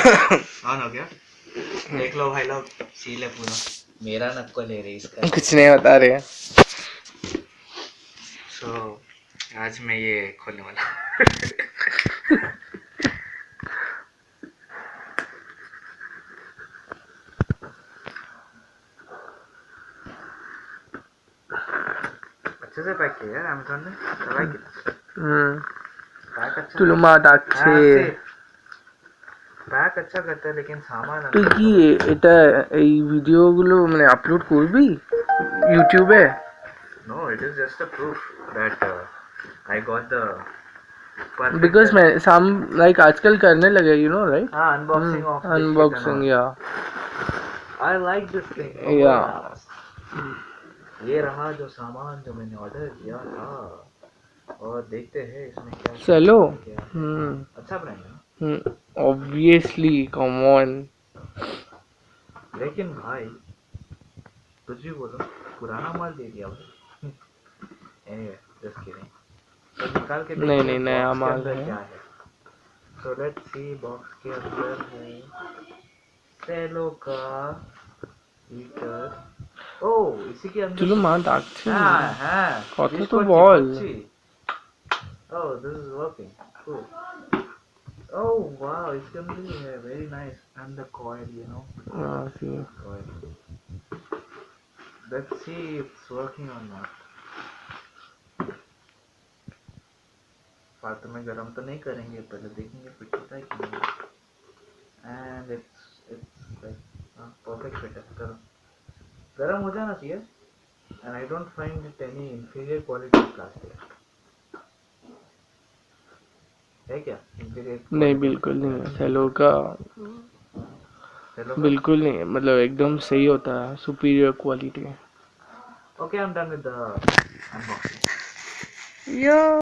On हो गया। देख लो भाई लोग, सील है पूरा। मेरा नक्को ले रही इसका। कुछ नहीं बता रहे हैं। सो आज मैं ये खोलने वाला। अच्छे से पैक किया है अमेज़न ने। I like it। पैक अच्छा তুলো মা ডাকছে। पैक अच्छा करता है लेकिन सामान তুই কি এটা এই ভিডিওগুলো মানে আপলোড করবি ইউটিউবে? No, it is just a proof that I got the perfect Because मैं some like आजकल करने लगे, you know, right? unboxing of this Unboxing, shit and yeah. all. I like this thing. Yeah. ये रहा जो सामान जो मैंने ऑर्डर किया था, और देखते हैं इसमें क्या Cello? अच्छा ब्रांड है ना? Obviously, come on. लेकिन भाई कुछ भी बोलो, पुराना माल दे दिया भाई। Anyway, just kidding। तो निकाल के देखते हैं नया बॉक्स के माल अंदर है। क्या है। So let's see, बॉक्स के अंदर है सेलो का हीटर। ओह, इसी के अंदर তুলো মা ডাকছে। हाँ কথা তো বল। Oh, this is working। Cool। Oh wow, इसके अंदर भी है। Very nice। And the coil, you know। see. Coil। Let's see if it's working or not। फालतू में गरम तो नहीं करेंगे, पहले देखेंगे फिट होता है कि नहीं। And it's like perfect fit है। गरम हो जाना चाहिए। And I don't find it any inferior quality plastic। है क्या inferior quality? नहीं बिल्कुल नहीं है। सेलो का बिल्कुल नहीं है, मतलब एकदम सही होता है, सुपीरियर क्वालिटी है। Okay, I'm done with the unboxing। Yeah.